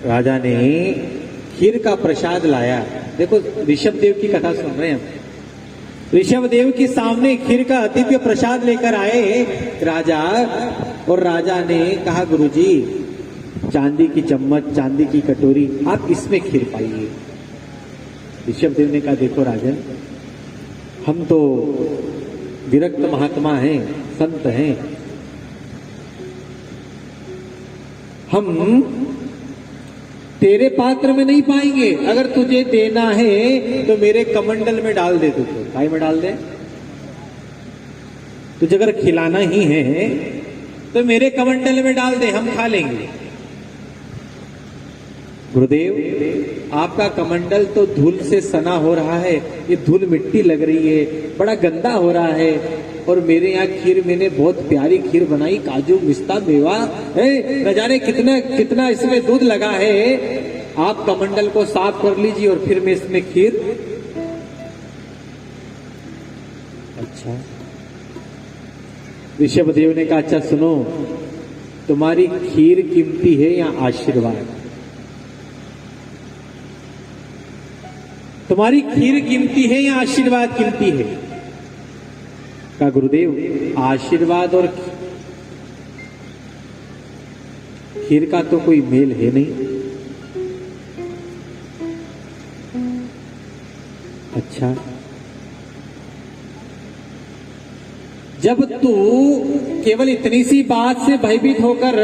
राजा ने खीर का प्रसाद लाया। देखो ऋषभ देव की कथा सुन रहे हैं हम। ऋषभ देव के सामने खीर का दिव्य प्रसाद लेकर आए राजा, और राजा ने कहा गुरुजी चांदी की चम्मच, चांदी की कटोरी, आप इसमें खीर पाइए। ऋषभ देव ने कहा देखो राजन, हम तो विरक्त महात्मा हैं, संत हैं, हम तेरे पात्र में नहीं पाएंगे। अगर तुझे देना है तो मेरे कमंडल में डाल दे। तुझे काय में डाल दे? तुझे अगर खिलाना ही है तो मेरे कमंडल में डाल दे, हम खा लेंगे। गुरुदेव आपका कमंडल तो धूल से सना हो रहा है, ये धूल मिट्टी लग रही है, बड़ा गंदा हो रहा है, और मेरे यहाँ खीर मैंने बहुत प्यारी खीर बनाई, काजू पिस्ता मेवा है, न जाने कितना कितना इसमें दूध लगा है। आप कमंडल को साफ कर लीजिए और फिर मैं इसमें खीर। अच्छा, ऋषभ देव ने कहा अच्छा सुनो, तुम्हारी खीर कीमती है या आशीर्वाद? तुम्हारी खीर कीमती है या आशीर्वाद कीमती है? कहा गुरुदेव आशीर्वाद और खीर का तो कोई मेल है नहीं। अच्छा, जब तू केवल इतनी सी बात से भयभीत होकर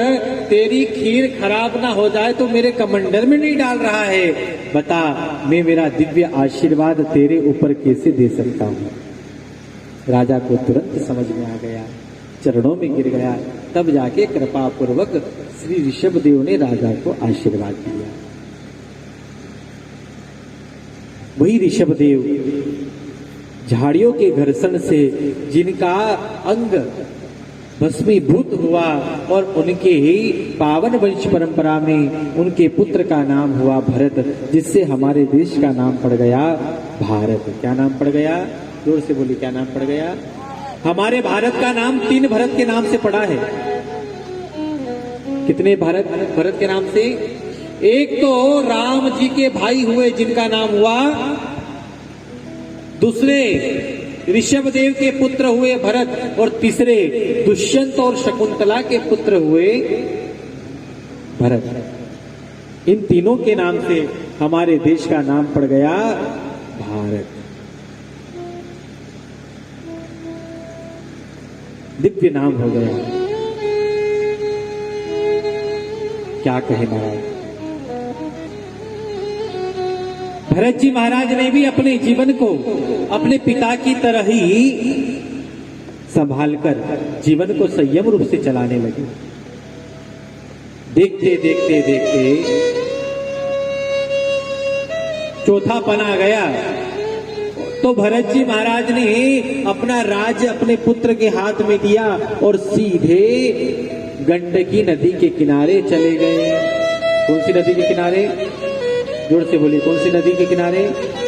तेरी खीर खराब ना हो जाए तो मेरे कमंडल में नहीं डाल रहा है, बता मैं मेरा दिव्य आशीर्वाद तेरे ऊपर कैसे दे सकता हूं? राजा को तुरंत समझ में आ गया, चरणों में गिर गया। तब जाके कृपा पूर्वक श्री ऋषभ देव ने राजा को आशीर्वाद दिया। वही ऋषभ देव झाड़ियों के घर्षण से जिनका अंग भस्मीभूत हुआ और उनके ही पावन वंश परंपरा में उनके पुत्र का नाम हुआ भरत, जिससे हमारे देश का नाम पड़ गया भारत। क्या नाम पड़ गया? जोर से बोली, क्या नाम पड़ गया? हमारे भारत का नाम 3 भरत के नाम से पड़ा है। कितने भारत? भरत के नाम से। एक तो राम जी के भाई हुए जिनका नाम हुआ, दूसरे ऋषभ देव के पुत्र हुए भरत, और तीसरे दुष्यंत और शकुंतला के पुत्र हुए भरत। इन तीनों के नाम से हमारे देश का नाम पड़ गया भारत। दिव्य नाम हो गया। क्या कहे महाराज। भरत जी महाराज ने भी अपने जीवन को अपने पिता की तरह ही संभालकर जीवन को संयम रूप से चलाने लगे। देखते देखते देखते चौथा पना गया तो भरत जी महाराज ने अपना राज्य अपने पुत्र के हाथ में दिया और सीधे गंडकी नदी के किनारे चले गए। कौन सी नदी के किनारे? जोर से बोलिए, कौन सी नदी के किनारे?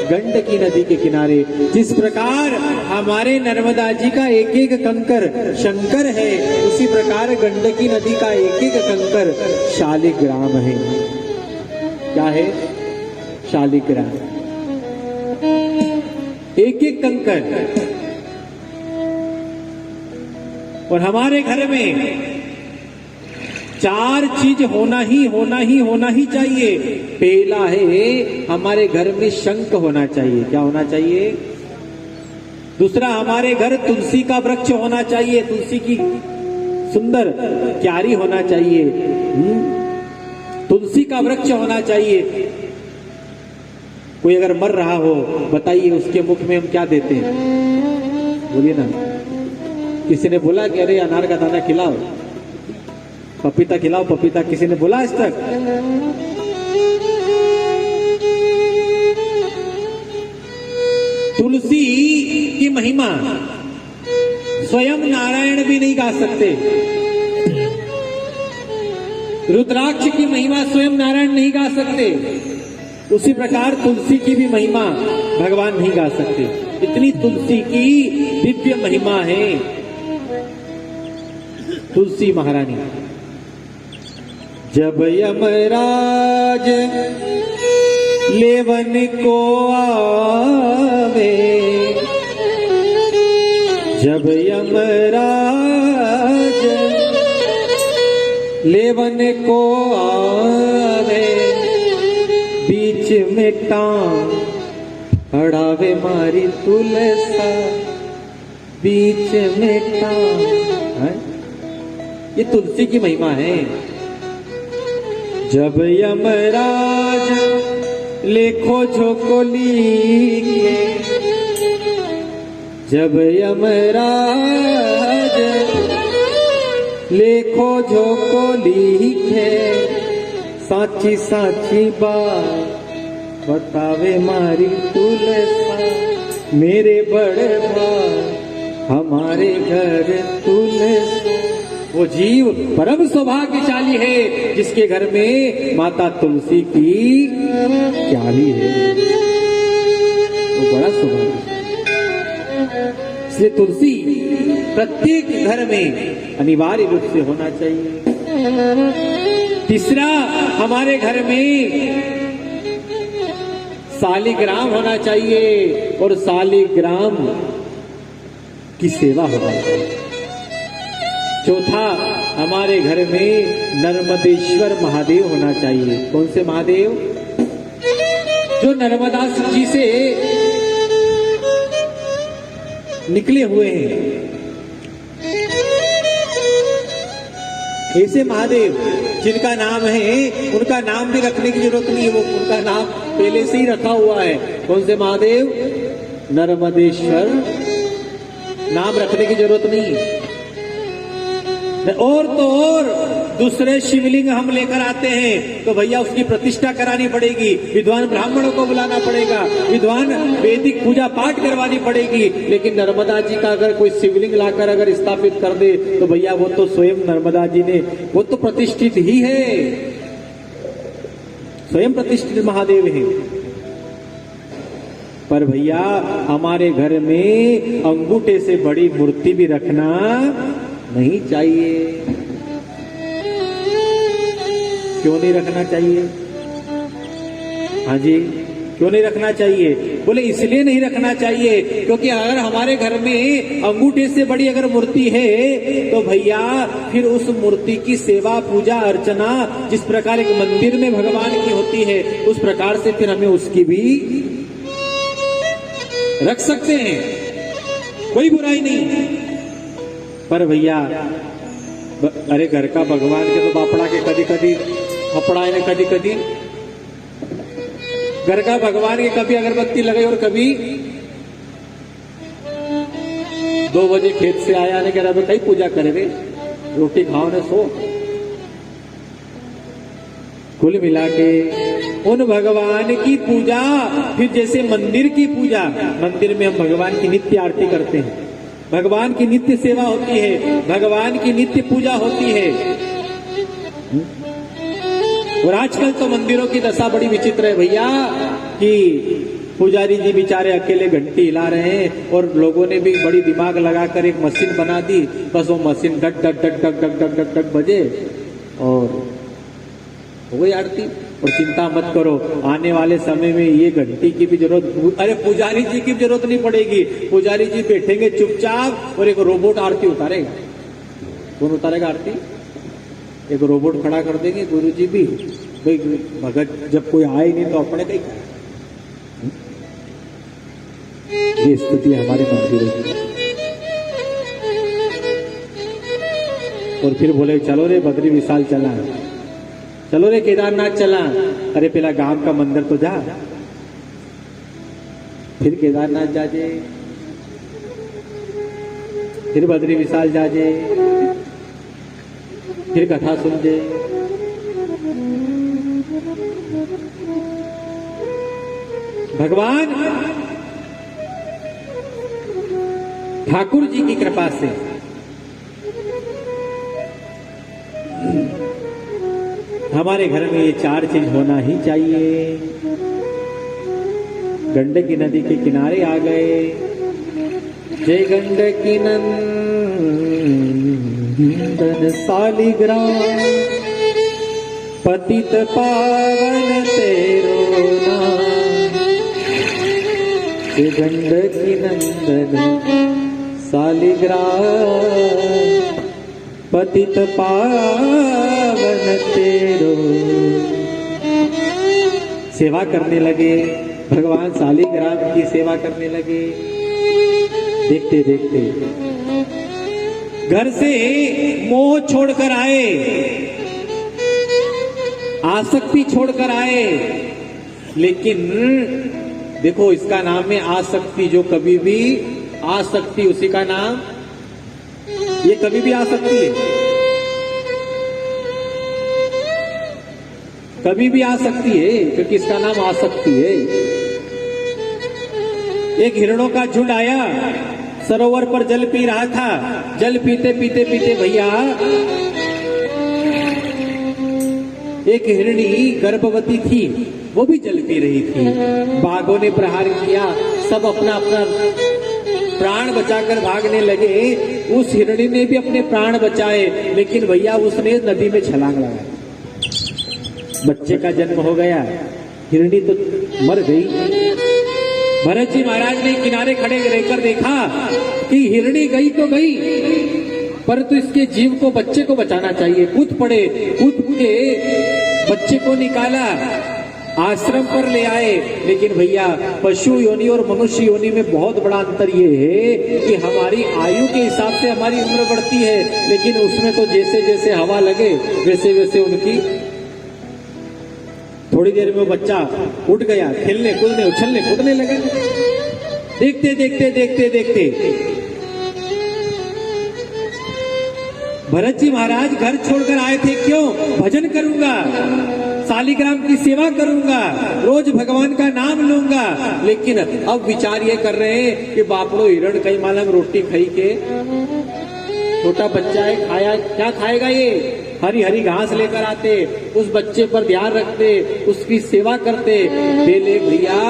गंडकी नदी के किनारे। जिस प्रकार हमारे नर्मदा जी का एक एक कंकर शंकर है, उसी प्रकार गंडकी नदी का एक एक कंकर शालिग्राम है। क्या है? शालिग्राम। एक एक कंकर। और हमारे घर में 4 चीज होना ही चाहिए। पहला है हमारे घर में शंख होना चाहिए। क्या होना चाहिए? दूसरा हमारे घर तुलसी का वृक्ष होना चाहिए, तुलसी की सुंदर क्यारी होना चाहिए, तुलसी का वृक्ष होना चाहिए। कोई अगर मर रहा हो बताइए उसके मुख में हम क्या देते हैं? बोलिए ना। किसी ने बोला कि अरे अनार का दाना खिलाओ, पपीता खिलाओ पपीता? किसी ने बोला आज तक? तुलसी की महिमा स्वयं नारायण भी नहीं गा सकते। रुद्राक्ष की महिमा स्वयं नारायण नहीं गा सकते। उसी प्रकार तुलसी की भी महिमा भगवान नहीं गा सकते। इतनी तुलसी की दिव्य महिमा है। तुलसी महारानी जब यमराज लेवन को आवे, जब यमराज लेवन को आवे, बीच में टांग अड़ावे मारी तुलसा, बीच में टांग। ये तुलसी की महिमा है। जब यमराज लेखो झोकोली के, जब यमराज लेखो झोकोली के, साची साची बात बतावे मारी तुलसा, मेरे बड़े भाई हमारे घर तुलसा। वो जीव परम सौभाग्यशाली है जिसके घर में माता तुलसी की क्यारी है, वो बड़ा सौभाग्य। इसलिए तुलसी प्रत्येक घर में अनिवार्य रूप से होना चाहिए। तीसरा, हमारे घर में शालिग्राम होना चाहिए और शालिग्राम की सेवा होना चाहिए। चौथा, हमारे घर में नर्मदेश्वर महादेव होना चाहिए। कौन से महादेव? जो नर्मदा जी से निकले हुए हैं, ऐसे महादेव जिनका नाम है, उनका नाम भी रखने की जरूरत नहीं है, वो उनका नाम पहले से ही रखा हुआ है। कौन से महादेव? नर्मदेश्वर। नाम रखने की जरूरत नहीं है। और तो और दूसरे शिवलिंग हम लेकर आते हैं तो भैया उसकी प्रतिष्ठा करानी पड़ेगी, विद्वान ब्राह्मणों को बुलाना पड़ेगा, विद्वान वैदिक पूजा पाठ करवानी पड़ेगी। लेकिन नर्मदा जी का अगर कोई शिवलिंग लाकर अगर स्थापित कर दे तो भैया वो तो स्वयं नर्मदा जी ने, वो तो प्रतिष्ठित ही है, स्वयं प्रतिष्ठित महादेव हैं। पर भैया हमारे घर में अंगूठे से बड़ी मूर्ति भी रखना नहीं चाहिए। क्यों नहीं रखना चाहिए? हाँ जी, क्यों नहीं रखना चाहिए? बोले इसलिए नहीं रखना चाहिए क्योंकि अगर हमारे घर में अंगूठे से बड़ी अगर मूर्ति है तो भैया फिर उस मूर्ति की सेवा पूजा अर्चना जिस प्रकार एक मंदिर में भगवान की होती है उस प्रकार से फिर हमें उसकी भी रख सकते हैं, कोई बुराई नहीं। पर भैया अरे घर का भगवान के तो बापड़ा के कदी कदी हपड़ा ने कदी कदी, घर का भगवान के कभी अगरबत्ती लगाई और कभी 2 बजे खेत से आया ने कह रहा कहीं पूजा करे रे, रोटी खाओ ने सो। कुल मिला के उन भगवान की पूजा फिर जैसे मंदिर की पूजा, मंदिर में हम भगवान की नित्य आरती करते हैं, भगवान की नित्य सेवा होती है, भगवान की नित्य पूजा होती है। और आजकल तो मंदिरों की दशा बड़ी विचित्र है भैया कि पुजारी जी बेचारे अकेले घंटी हिला रहे हैं और लोगों ने भी बड़ी दिमाग लगाकर एक मशीन बना दी, बस वो machine duck duck duck duck duck duck duck duck बजे और हो गई आरती। और चिंता मत करो, आने वाले समय में ये घंटी की भी जरूरत, अरे पुजारी जी की जरूरत नहीं पड़ेगी, पुजारी जी बैठेंगे चुपचाप और एक रोबोट आरती उतारेगा। कौन उतारेगा आरती? एक रोबोट खड़ा कर देंगे, गुरु जी भी भाई भगत जब कोई आए नहीं तो अपने कहीं। ये स्थिति हमारे मंदिरों की। और फिर बोले चलो रे बद्री विशाल चला, चलो रे केदारनाथ चला। अरे पहला गांव का मंदिर तो जा, फिर केदारनाथ जाजे, फिर बद्री विशाल जाजे, फिर कथा सुन जे। भगवान ठाकुर जी की कृपा से हमारे घर में ये 4 चीज होना ही चाहिए। गंडकी नदी के किनारे आ गए, जय गंडकी नंदन शालिग्राम, पतित पावन तेरो नाम, ये गंडकी नंदन शालिग्राम, पतित पावन तेरो। सेवा करने लगे, भगवान शालिग्राम की सेवा करने लगे। देखते देखते घर से मोह छोड़कर आए, आसक्ति छोड़कर आए, लेकिन देखो इसका नाम है आसक्ति। जो कभी भी आसक्ति, उसी का नाम, ये कभी भी आ सकती है, कभी भी आ सकती है, क्योंकि इसका नाम आसक्ति है। एक हिरणों का झुंड आया, सरोवर पर जल पी रहा था। जल पीते पीते पीते भैया एक हिरणी गर्भवती थी, वो भी जल पी रही थी। बाघों ने प्रहार किया, सब अपना अपना प्राण बचाकर भागने लगे। उस हिरणी ने भी अपने प्राण बचाए, लेकिन भैया उसने नदी में छलांग लगाई। बच्चे का जन्म हो गया, हिरणी तो मर गई। भरत जी महाराज ने किनारे खड़े रहकर देखा कि हिरणी गई तो गई, परंतु इसके जीव को, बच्चे को बचाना चाहिए। कूद पड़े, कूद के बच्चे को निकाला, आश्रम पर ले आए। लेकिन भैया पशु योनि और मनुष्य योनि में बहुत बड़ा अंतर ये है कि हमारी आयु के हिसाब से हमारी उम्र बढ़ती है, लेकिन उसमें तो जैसे जैसे हवा लगे वैसे वैसे उनकी, थोड़ी देर में वो बच्चा उठ गया, खेलने कूदने उछलने कूदने लगा। देखते देखते देखते देखते भरत जी महाराज घर छोड़कर आए थे। क्यों? भजन करूंगा, शालिग्राम की सेवा करूंगा, रोज भगवान का नाम लूंगा। लेकिन अब विचार ये कर रहे हैं कि बापड़ो हिरण कई मालूम रोटी खाई के, छोटा बच्चा है, खाया क्या खाएगा ये? हरी हरी घास लेकर आते, उस बच्चे पर ध्यान रखते, उसकी सेवा करते। पहले भैया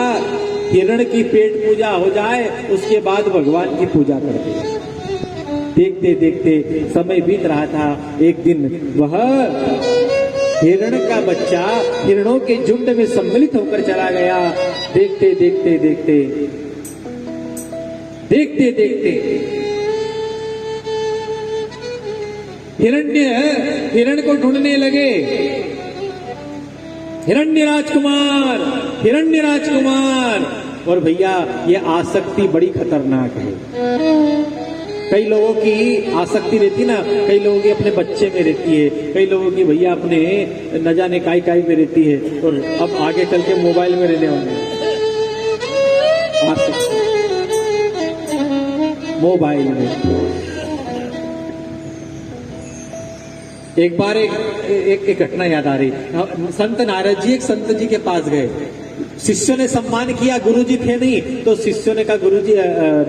हिरण की पेट पूजा हो जाए, उसके बाद भगवान की पूजा करते। देखते देखते समय बीत रहा था। एक दिन वह हिरण का बच्चा हिरणों के झुंड में सम्मिलित होकर चला गया। देखते देखते देखते देखते देखते हिरण को ढूंढने लगे। हिरण्य राजकुमार, हिरण्य राजकुमार। और भैया ये आसक्ति बड़ी खतरनाक है। कई लोगों की आसक्ति रहती ना, कई लोगों की अपने बच्चे में रहती है, कई लोगों की भैया अपने न जाने काई काई में रहती है, और अब आगे चल के मोबाइल में रहने वाले आसक्ति मोबाइल में। एक बार एक घटना याद आ रही। संत नारद जी एक संत जी के पास गए, शिष्यों ने सम्मान किया, गुरुजी थे नहीं, तो शिष्यों ने कहा, गुरुजी,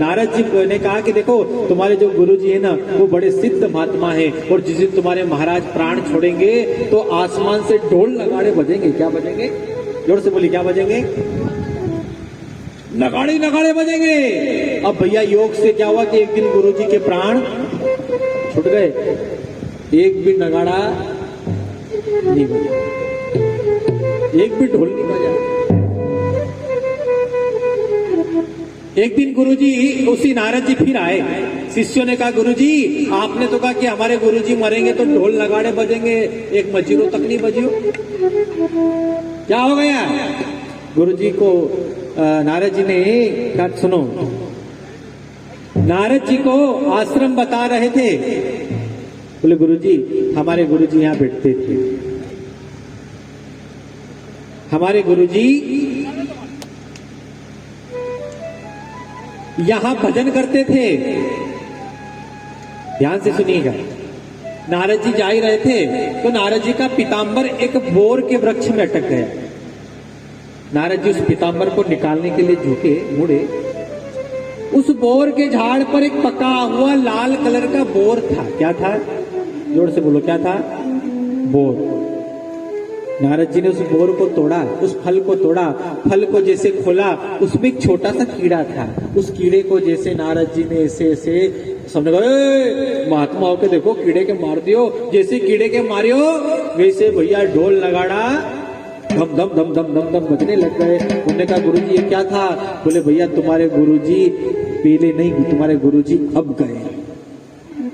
नारद जी ने कहा कि देखो तुम्हारे जो गुरुजी है ना वो बड़े सिद्ध महात्मा है, और जिस दिन तुम्हारे महाराज प्राण छोड़ेंगे तो आसमान से ढोल नगाड़े बजेंगे। क्या बजेंगे? जोर से बोली, क्या बजेंगे? नगाड़े नगाड़े बजेंगे। अब भैया योग से क्या हुआ कि एक दिन गुरुजी के प्राण छूट गए, एक भी नगाड़ा नहीं बजा, एक भी ढोल नहीं बजा। एक दिन गुरुजी, उसी नारद जी फिर आए। शिष्यों ने कहा, गुरुजी आपने तो कहा कि हमारे गुरुजी मरेंगे तो ढोल नगाड़े बजेंगे, एक मजीरो तक नहीं बजियो, क्या हो गया? गुरुजी को नारद जी ने कहा, सुनो, नारद जी को आश्रम बता रहे थे। बोले, गुरुजी हमारे गुरुजी यहाँ बैठते थे, हमारे गुरुजी यहां भजन करते थे। ध्यान से सुनिएगा। नारद जी जा ही रहे थे तो नारद जी का पीताम्बर एक बोर के वृक्ष में अटक गया। नारद जी उस पीताम्बर को निकालने के लिए झुके, मुड़े। उस बोर के झाड़ पर एक पका हुआ लाल कलर का बोर था। क्या था? जोर से बोलो, क्या था? बोर। नारद जी ने उस बोर को तोड़ा, उस फल को तोड़ा, फल को जैसे खोला, उसमें एक छोटा सा कीड़ा था। उस कीड़े को जैसे नारद जी ने ऐसे ऐसे, सबने कहा, महात्मा होके देखो कीड़े के मार दियो। जैसे कीड़े के मारियो वैसे भैया ढोल नगाड़ा धम धम धम धम धम धम बजने लग गए। उन्होंने कहा गुरुजी ये क्या था? बोले भैया तुम्हारे गुरुजी पहले नहीं, तुम्हारे गुरुजी अब गए।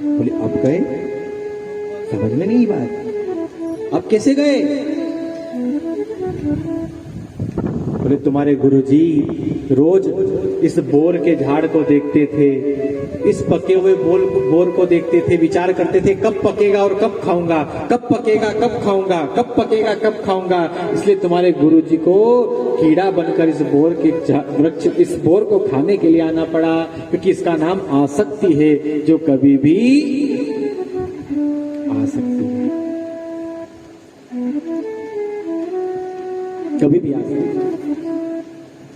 बोले अब गए? समझ में नहीं बात, अब कैसे गए? बोले तुम्हारे गुरुजी रोज इस बोर के झाड़ को देखते थे, इस पके हुए बोर को देखते थे, विचार करते थे कब पकेगा और कब खाऊंगा, कब पकेगा कब खाऊंगा, कब पकेगा कब खाऊंगा। इसलिए तुम्हारे गुरुजी को कीड़ा बनकर इस बोर के वृक्ष, इस बोर को खाने के लिए आना पड़ा, क्योंकि इसका नाम आसक्ति है, जो कभी भी आ सकती है, कभी भी आ सकती है।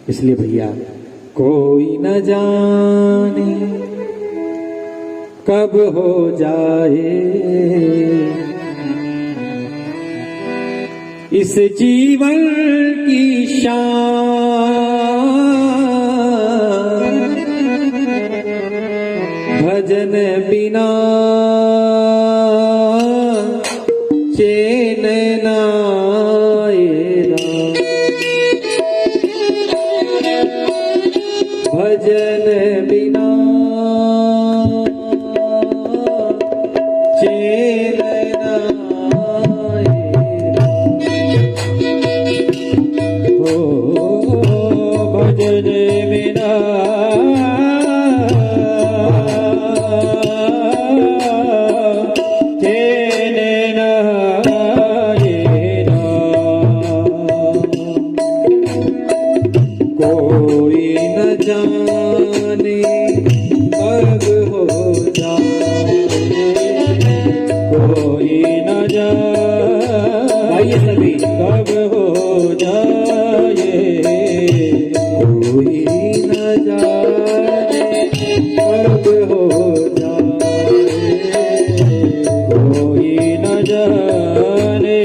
इसलिए भैया कोई न जाने कब हो जाए इस जीवन की शान, भजन बिना चैन न आएगा, भजन बिना चैन न आएगा, हो भजन बिना चैन न आएगा, कोई न जाने कब हो जाए, कोई न जाने सभी कब हो जाए, कोई न जाने कब हो जाए, कोई न जाने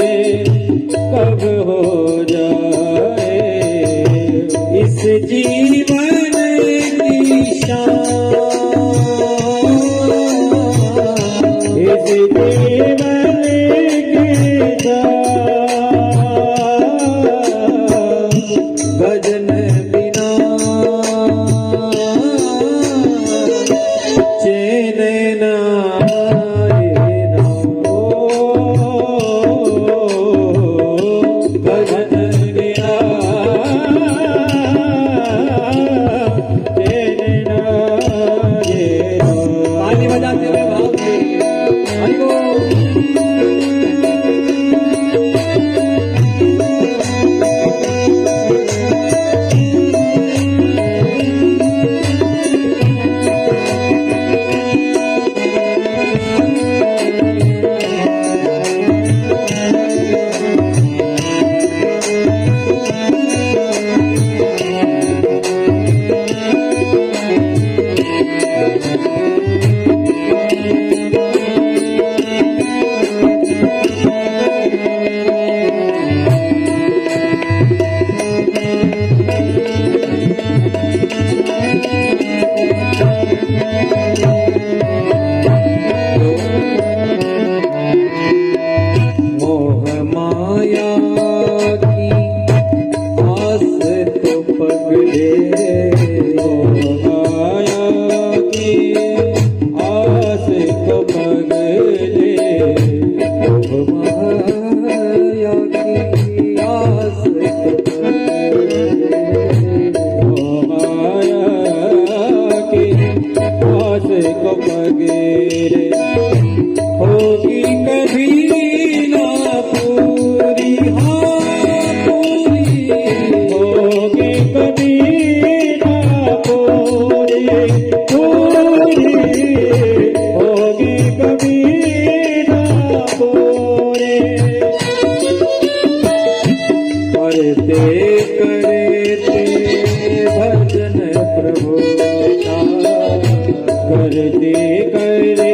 कब हो जाए इस जीवन की शान, इस जीवन की शान, भजन बिना चैन न आएगा, भजन बिना ताली बजाते हुए भाव से हरि बोल। होगी कभी ना पूरी, हाँ पूरी होगी कभी ना पूरी, पूरी होगी कभी ना पूरी, करते करते भजन प्रभु करते करते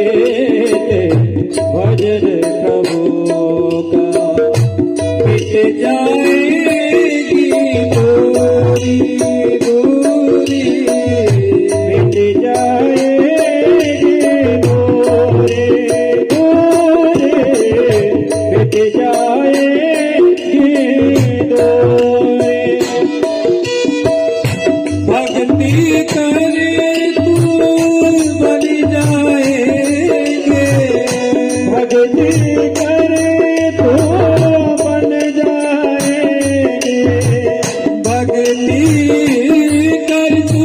भजन प्रभु का मिट जाएगी दूरी दूरी, मिट जाएगी दूरी दूरी, मिट जाएगी करे तो बन जाएंगे, भक्ति कर तू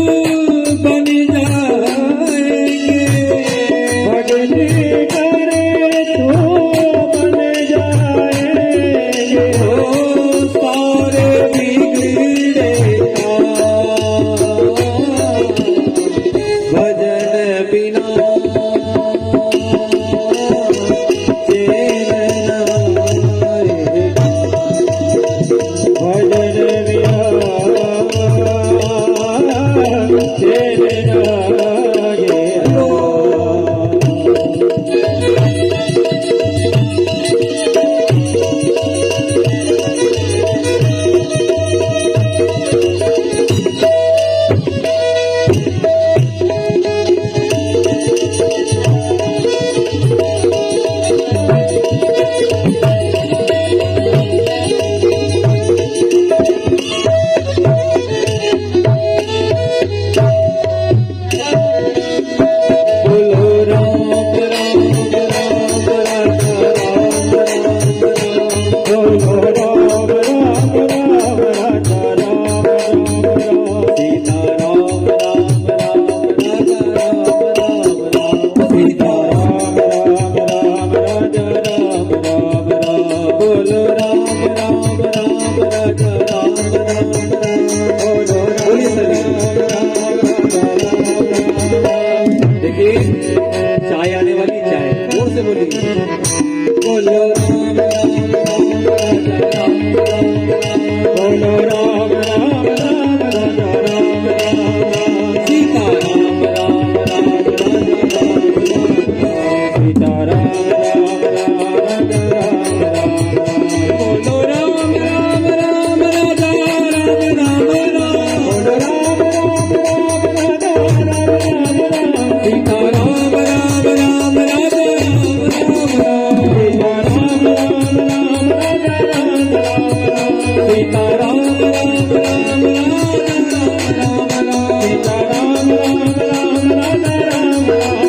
बन जाएंगे, भक्ति करे तो बन जाएंगे, ओ सारे बिगड़े भजन बिना चाय आने वाली, चाय जोर से बोली, बोलो राम बोलो राम राम राम राजा राम राम, सीता राम राम राम राजा राम, सीता राम राम राम राजा राम राम, बोलो राम राम राम राजा राम राम राम, बोलो राम राम राम राजा राम राम राम, सीता राम राम राम राजा राम राम राम, सीता राम राम राम राम, सीता राम राम राम राजा राम राम, बोलो राम राम राम राजा राम राम,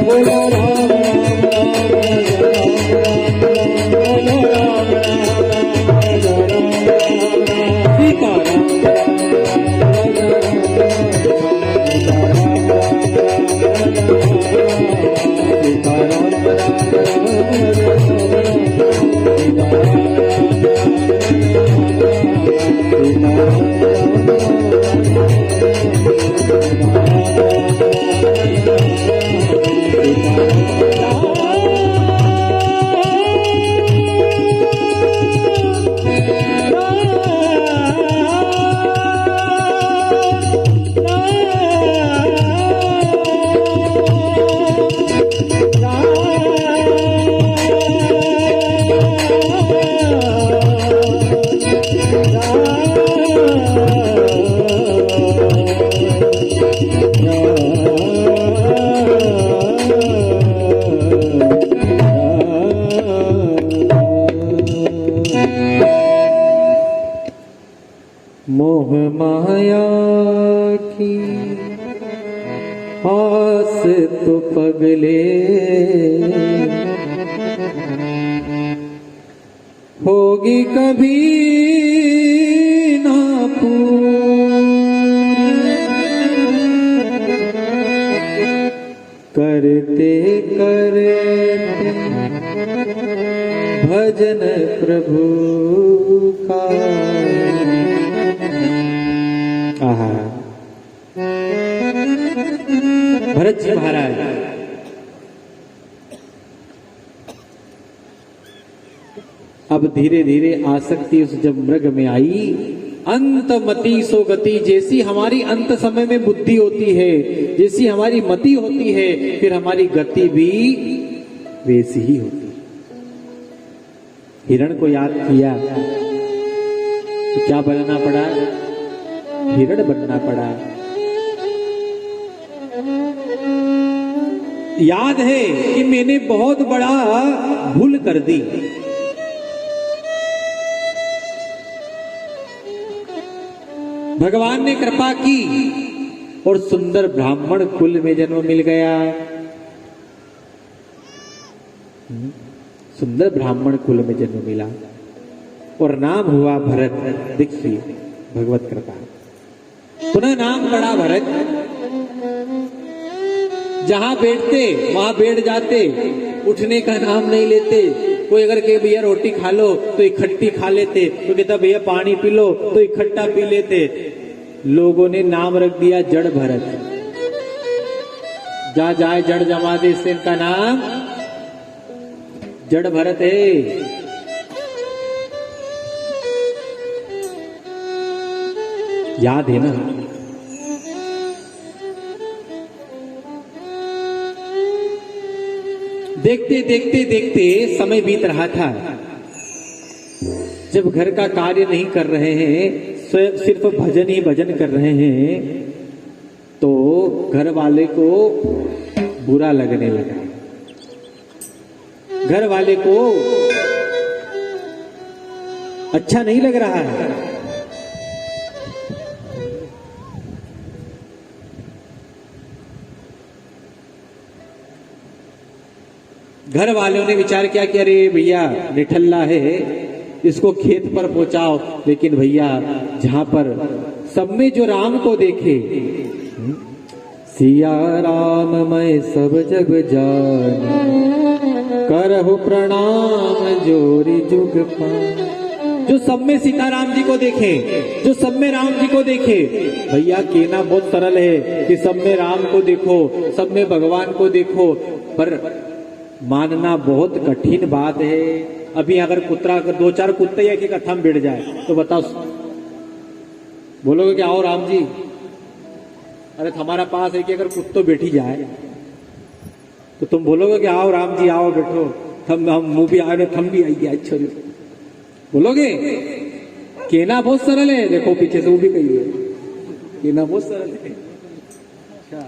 बोलो राम राम राम राजा राम राम, सीता राम राम राम राजा राम राम, सीता राम राम राजा मोह माया की आस तो पगले होगी कभी ना पूरी, करते करते भजन प्रभु का। भरत जी महाराज अब धीरे धीरे आसक्ति उस जब मृग में आई, अंतमति सो गति, जैसी हमारी अंत समय में बुद्धि होती है, जैसी हमारी मति होती है, फिर हमारी गति भी वैसी ही होती है। हिरण को याद किया तो क्या बनना पड़ा? हिरण बनना पड़ा। याद है कि मैंने बहुत बड़ा भूल कर दी। भगवान ने कृपा की और सुंदर ब्राह्मण कुल में जन्म मिल गया। सुंदर ब्राह्मण कुल में जन्म मिला और नाम हुआ भरत। देखिए भगवत कृपा, पुनः नाम पड़ा भरत। जहां बैठते वहां बैठ जाते, उठने का नाम नहीं लेते। कोई अगर कहे भैया रोटी खा लो तो इकट्ठी खा लेते, तो कहता भैया पानी पी लो तो इकट्ठा पी लेते। लोगों ने नाम रख दिया जड़ भरत। जा जाए जड़ जमा दे, इससे इनका नाम जड़ भरत है। याद है ना? देखते देखते देखते समय बीत रहा था। जब घर का कार्य नहीं कर रहे हैं, सिर्फ भजन ही भजन कर रहे हैं, तो घर वाले को बुरा लगने लगा। घर वाले को अच्छा नहीं लग रहा है। घर वालों ने विचार किया कि अरे भैया निठल्ला है, इसको खेत पर पहुंचाओ। लेकिन भैया जहां पर सब में जो राम को देखे, सिया राम मैं सब जग जान, करहु प्रणाम जोरी जुग पान। जो सब में सीताराम जी को देखे, जो सब में राम जी को देखे। भैया कहना बहुत सरल है कि सब में राम को देखो, सब में भगवान को देखो, पर मानना बहुत कठिन बात है। अभी अगर कुत्ता, अगर दो चार कुत्ते एक एक कथा में बैठ जाए तो बताओ, बोलोगे कि आओ राम जी? अरे हमारा पास है कि अगर कुत्तो बैठी जाए तो तुम बोलोगे कि आओ राम जी, आओ बैठो, हम मुंह भी आए, थम भी आएगी, अच्छा बोलोगे? कहना बहुत सरल है। देखो पीछे से वो भी कही है, कहना बहुत सरल है। अच्छा,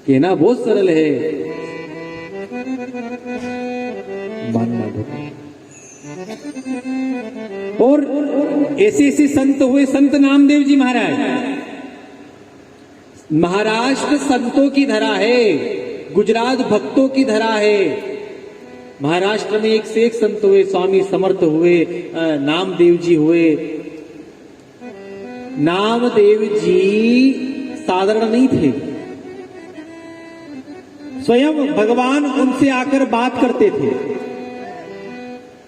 कहना बहुत सरल है, मानना बहुत। और ऐसे ऐसे संत हुए, संत नामदेव जी महाराज। महाराष्ट्र संतों की धरा है, गुजरात भक्तों की धरा है। महाराष्ट्र में एक से एक संत हुए, स्वामी समर्थ हुए, नामदेव जी हुए। नामदेव जी साधारण नहीं थे, स्वयं भगवान उनसे आकर बात करते थे।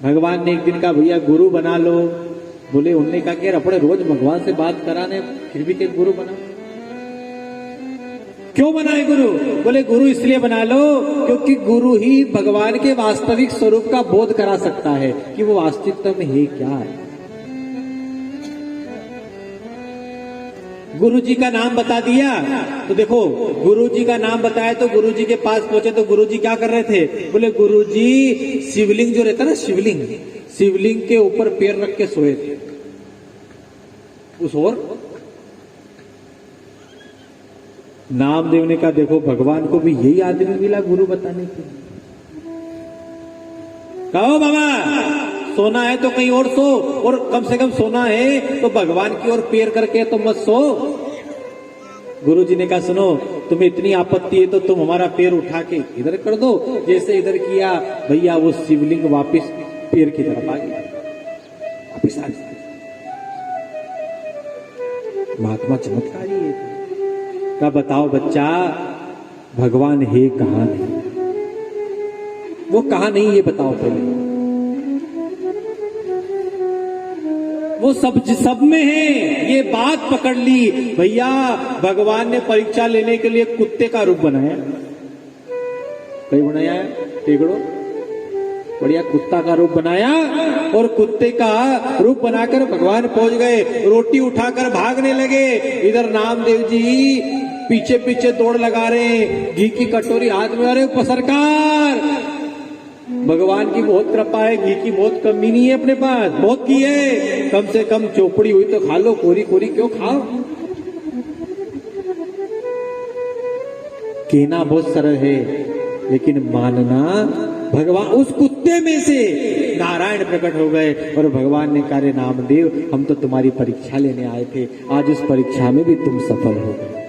भगवान ने एक दिन कहा भैया गुरु बना लो। बोले, उनने कहा कि अपने रोज भगवान से बात कराने, फिर भी क्या गुरु बना? क्यों बनाए गुरु? बोले गुरु इसलिए बना लो क्योंकि गुरु ही भगवान के वास्तविक स्वरूप का बोध करा सकता है कि वो वास्तविकता में है क्या है। गुरु जी का नाम बता दिया तो देखो, गुरु जी का नाम बताया तो गुरु जी के पास पहुंचे तो गुरु जी क्या कर रहे थे? बोले गुरु जी शिवलिंग जो रहता ना, शिवलिंग, शिवलिंग के ऊपर पैर रख के सोए थे। उस और नामदेव ने कहा देखो भगवान को भी यही आदमी मिला गुरु बताने के। कहो बाबा सोना है तो कहीं और सो, और कम से कम सोना है तो भगवान की ओर पैर करके तो मत सो। गुरु जी ने कहा सुनो, तुम्हें इतनी आपत्ति है तो तुम हमारा पैर उठा के इधर कर दो। जैसे इधर किया भैया, वो शिवलिंग वापिस पैर की तरफ आ गया, वापिस आ गया। महात्मा चमत्कारी है। क्या बताओ बच्चा, भगवान है कहां नहीं? वो कहां नहीं ये बताओ पहले। वो सब में है, ये बात पकड़ ली। भैया भगवान ने परीक्षा लेने के लिए कुत्ते का रूप बनाया। कहीं बनाया है? टेगड़ो बढ़िया कुत्ता का रूप बनाया, और कुत्ते का रूप बनाकर भगवान पहुंच गए। रोटी उठाकर भागने लगे। इधर नामदेव जी पीछे पीछे दौड़ लगा रहे, घी की कटोरी हाथ में। अरे सरकार, भगवान की बहुत कृपा है, घी की बहुत कमी नहीं है अपने पास, बहुत की है। कम से कम चोपड़ी हुई तो खा लो, कोरी कोरी क्यों खाओ? कहना बहुत सरल है, लेकिन मानना। भगवान उस कुत्ते में से नारायण प्रकट हो गए और भगवान ने कहा नामदेव, हम तो तुम्हारी परीक्षा लेने आए थे, आज उस परीक्षा में भी तुम सफल हो गए।